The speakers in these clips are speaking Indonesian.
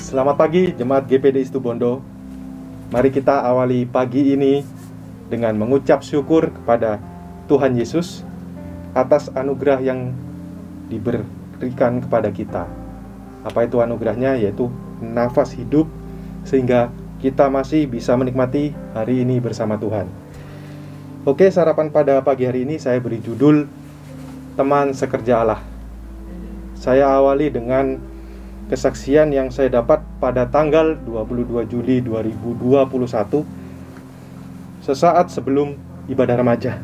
Selamat pagi Jemaat GPD Situbondo. Mari kita awali pagi ini dengan mengucap syukur kepada Tuhan Yesus atas anugerah yang diberikan kepada kita. Apa itu anugerahnya? Yaitu nafas hidup, sehingga kita masih bisa menikmati hari ini bersama Tuhan. Oke, sarapan pada pagi hari ini saya beri judul Teman Sekerja Allah. Saya awali dengan kesaksian yang saya dapat pada tanggal 22 Juli 2021, sesaat sebelum ibadah remaja.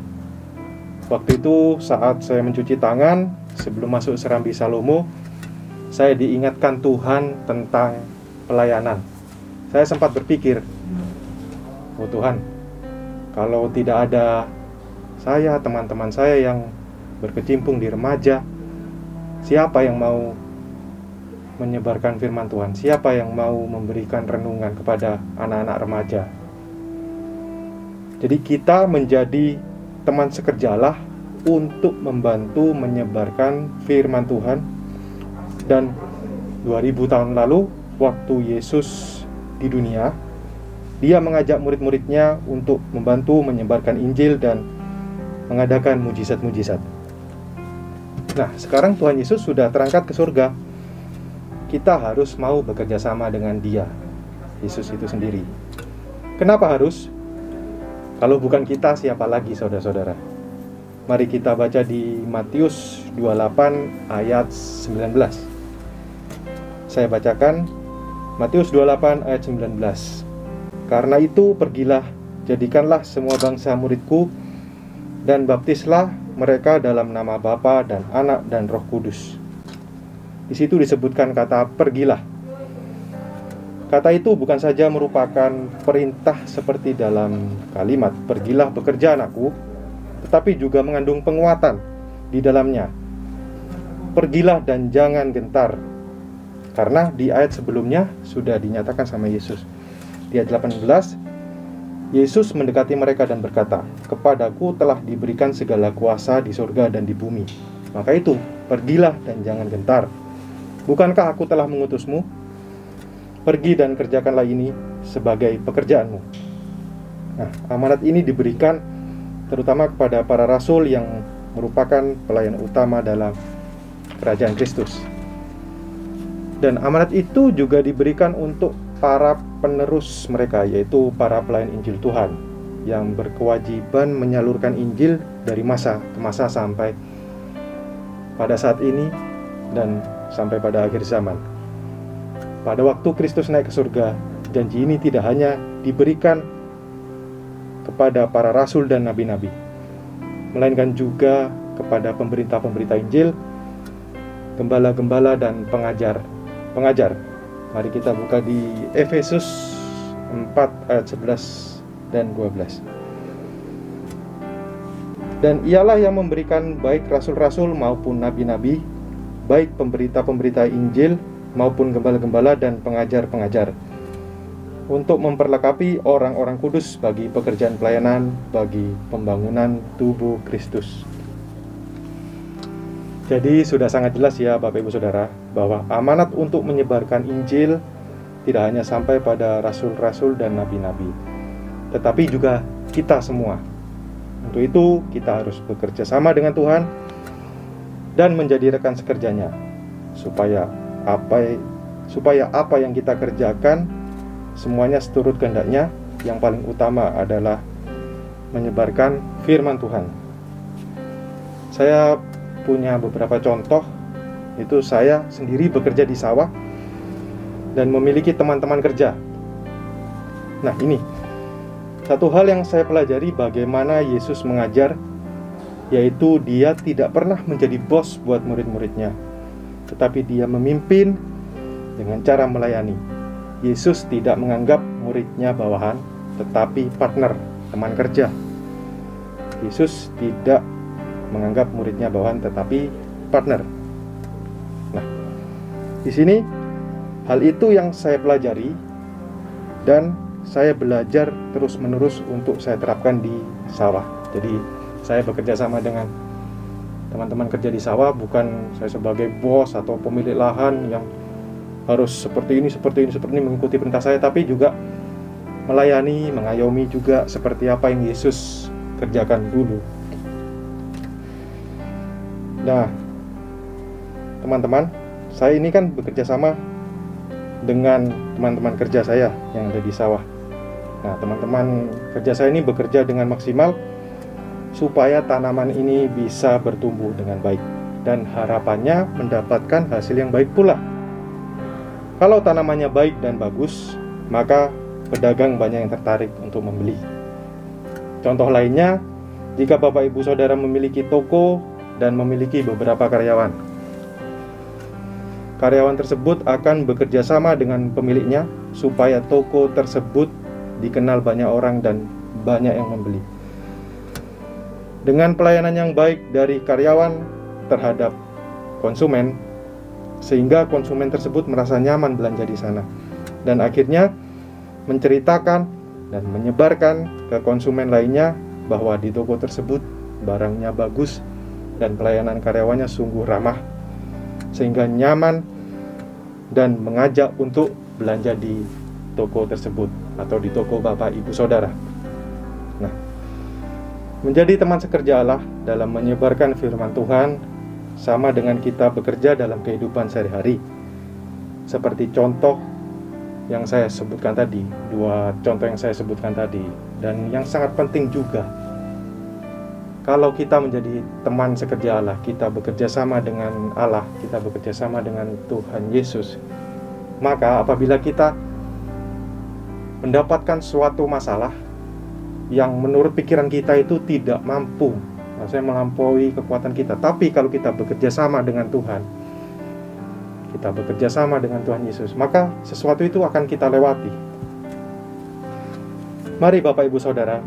Waktu itu saat saya mencuci tangan sebelum masuk Serambi Salomo, saya diingatkan Tuhan tentang pelayanan. Saya sempat berpikir, oh Tuhan, kalau tidak ada saya, teman-teman saya yang berkecimpung di remaja, siapa yang mau menyebarkan firman Tuhan? Siapa yang mau memberikan renungan kepada anak-anak remaja? Jadi kita menjadi teman sekerjalah untuk membantu menyebarkan firman Tuhan. Dan 2000 tahun lalu, waktu Yesus di dunia, Dia mengajak murid-muridnya untuk membantu menyebarkan Injil dan mengadakan mujizat-mujizat. Nah, sekarang Tuhan Yesus sudah terangkat ke surga. Kita harus mau bekerja sama dengan Dia, Yesus itu sendiri. Kenapa harus? Kalau bukan kita, siapa lagi, saudara-saudara? Mari kita baca di Matius 28 ayat 19. Saya bacakan Matius 28 ayat 19. Karena itu pergilah, jadikanlah semua bangsa muridku, dan baptislah mereka dalam nama Bapa dan Anak dan Roh Kudus. Di situ disebutkan kata pergilah. Kata itu bukan saja merupakan perintah seperti dalam kalimat pergilah bekerja anakku, tetapi juga mengandung penguatan di dalamnya. Pergilah dan jangan gentar. Karena di ayat sebelumnya sudah dinyatakan sama Yesus. Di ayat 18, Yesus mendekati mereka dan berkata, "Kepadaku telah diberikan segala kuasa di surga dan di bumi. Maka itu, pergilah dan jangan gentar. Bukankah aku telah mengutusmu? Pergi dan kerjakanlah ini sebagai pekerjaanmu." Nah, amanat ini diberikan terutama kepada para rasul yang merupakan pelayan utama dalam kerajaan Kristus. Dan amanat itu juga diberikan untuk para penerus mereka, yaitu para pelayan Injil Tuhan yang berkewajiban menyalurkan Injil dari masa ke masa sampai pada saat ini dan sampai pada akhir zaman. Pada waktu Kristus naik ke surga, janji ini tidak hanya diberikan kepada para rasul dan nabi-nabi, melainkan juga kepada pemberita-pemberita Injil, gembala-gembala dan pengajar. Mari kita buka di Efesus 4 ayat 11 dan 12. Dan ialah yang memberikan baik rasul-rasul maupun nabi-nabi, baik pemberita-pemberita Injil maupun gembala-gembala dan pengajar-pengajar, untuk memperlengkapi orang-orang kudus bagi pekerjaan pelayanan, bagi pembangunan tubuh Kristus. Jadi sudah sangat jelas ya Bapak Ibu Saudara, bahwa amanat untuk menyebarkan Injil tidak hanya sampai pada rasul-rasul dan nabi-nabi, tetapi juga kita semua. Untuk itu kita harus bekerja sama dengan Tuhan dan menjadi rekan sekerjanya, supaya apa yang kita kerjakan semuanya seturut kehendaknya. Yang paling utama adalah menyebarkan firman Tuhan. Saya punya beberapa contoh. Itu saya sendiri bekerja di sawah dan memiliki teman-teman kerja. Nah, ini satu hal yang saya pelajari bagaimana Yesus mengajar, yaitu Dia tidak pernah menjadi bos buat murid-muridnya, tetapi Dia memimpin dengan cara melayani. Yesus tidak menganggap muridnya bawahan, tetapi partner, teman kerja. Yesus tidak menganggap muridnya bawahan, tetapi partner. Nah, di sini hal itu yang saya pelajari dan saya belajar terus-menerus untuk saya terapkan di sawah. Jadi saya bekerja sama dengan teman-teman kerja di sawah, bukan saya sebagai bos atau pemilik lahan yang harus seperti ini, mengikuti perintah saya, tapi juga melayani, mengayomi juga seperti apa yang Yesus kerjakan dulu. Nah, teman-teman, saya ini kan bekerja sama dengan teman-teman kerja saya yang ada di sawah. Nah, teman-teman kerja saya ini bekerja dengan maksimal supaya tanaman ini bisa bertumbuh dengan baik, dan harapannya mendapatkan hasil yang baik pula. Kalau tanamannya baik dan bagus, maka pedagang banyak yang tertarik untuk membeli. Contoh lainnya, jika Bapak Ibu Saudara memiliki toko dan memiliki beberapa karyawan. Karyawan tersebut akan bekerja sama dengan pemiliknya supaya toko tersebut dikenal banyak orang dan banyak yang membeli. Dengan pelayanan yang baik dari karyawan terhadap konsumen, sehingga konsumen tersebut merasa nyaman belanja di sana, dan akhirnya menceritakan dan menyebarkan ke konsumen lainnya bahwa di toko tersebut barangnya bagus dan pelayanan karyawannya sungguh ramah, sehingga nyaman dan mengajak untuk belanja di toko tersebut atau di toko Bapak Ibu Saudara. Nah, menjadi teman sekerja Allah dalam menyebarkan firman Tuhan sama dengan kita bekerja dalam kehidupan sehari-hari. Seperti contoh yang saya sebutkan tadi, dua contoh yang saya sebutkan tadi, dan yang sangat penting juga, kalau kita menjadi teman sekerja Allah, kita bekerja sama dengan Allah, kita bekerja sama dengan Tuhan Yesus, maka apabila kita mendapatkan suatu masalah yang menurut pikiran kita itu tidak mampu, maksudnya melampaui kekuatan kita, tapi kalau kita bekerja sama dengan Tuhan, kita bekerja sama dengan Tuhan Yesus, maka sesuatu itu akan kita lewati. Mari Bapak Ibu Saudara,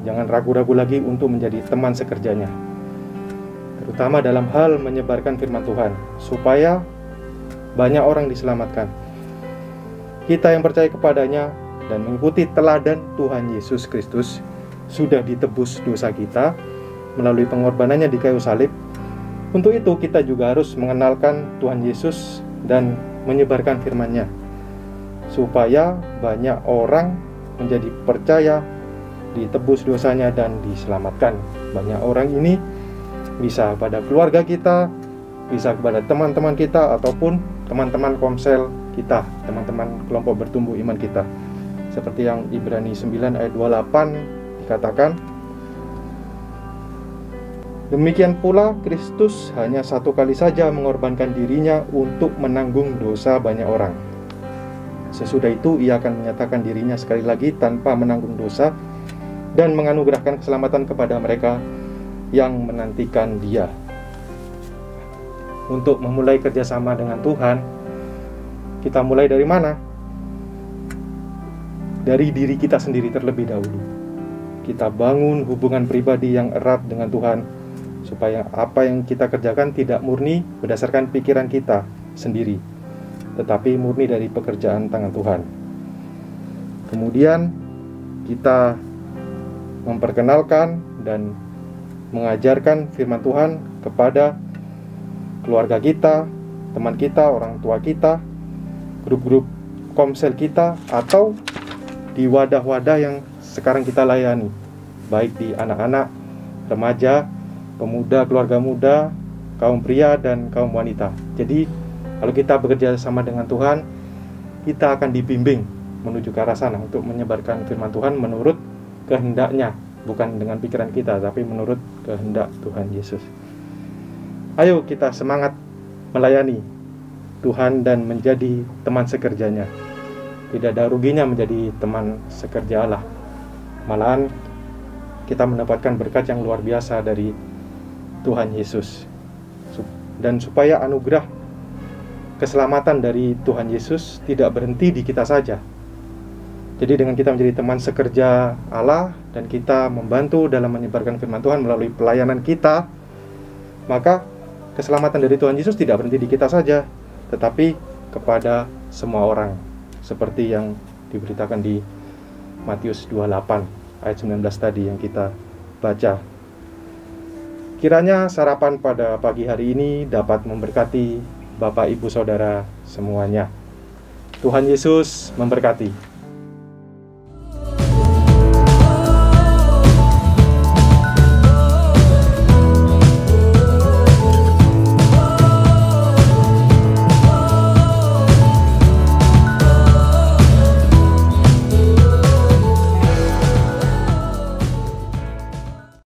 jangan ragu-ragu lagi untuk menjadi teman sekerjanya, terutama dalam hal menyebarkan firman Tuhan, supaya banyak orang diselamatkan. Kita yang percaya kepadanya dan mengikuti teladan Tuhan Yesus Kristus sudah ditebus dosa kita melalui pengorbanannya di kayu salib. Untuk itu kita juga harus mengenalkan Tuhan Yesus dan menyebarkan firman-Nya, supaya banyak orang menjadi percaya, ditebus dosanya dan diselamatkan. Banyak orang ini bisa pada keluarga kita, bisa kepada teman-teman kita, ataupun teman-teman komsel kita, teman-teman kelompok bertumbuh iman kita. Seperti yang Ibrani 9 ayat 28 dikatakan, demikian pula Kristus hanya satu kali saja mengorbankan dirinya untuk menanggung dosa banyak orang. Sesudah itu ia akan menyatakan dirinya sekali lagi tanpa menanggung dosa dan menganugerahkan keselamatan kepada mereka yang menantikan Dia. Untuk memulai kerjasama dengan Tuhan, kita mulai dari mana? Dari diri kita sendiri terlebih dahulu. Kita bangun hubungan pribadi yang erat dengan Tuhan, supaya apa yang kita kerjakan tidak murni berdasarkan pikiran kita sendiri, tetapi murni dari pekerjaan tangan Tuhan. Kemudian kita memperkenalkan dan mengajarkan firman Tuhan kepada keluarga kita, teman kita, orang tua kita, grup-grup komsel kita, atau di wadah-wadah yang sekarang kita layani, baik di anak-anak, remaja, pemuda, keluarga muda, kaum pria, dan kaum wanita. Jadi kalau kita bekerja sama dengan Tuhan, kita akan dibimbing menuju ke arah sana untuk menyebarkan firman Tuhan menurut kehendaknya, bukan dengan pikiran kita, tapi menurut kehendak Tuhan Yesus. Ayo kita semangat melayani Tuhan dan menjadi teman sekerjanya. Tidak ada ruginya menjadi teman sekerja Allah. Malahan kita mendapatkan berkat yang luar biasa dari Tuhan Yesus. Dan supaya anugerah keselamatan dari Tuhan Yesus tidak berhenti di kita saja. Jadi dengan kita menjadi teman sekerja Allah dan kita membantu dalam menyebarkan firman Tuhan melalui pelayanan kita, maka keselamatan dari Tuhan Yesus tidak berhenti di kita saja, tetapi kepada semua orang, seperti yang diberitakan di Matius 28 ayat 19 tadi yang kita baca. Kiranya sarapan pada pagi hari ini dapat memberkati Bapak Ibu Saudara semuanya. Tuhan Yesus memberkati.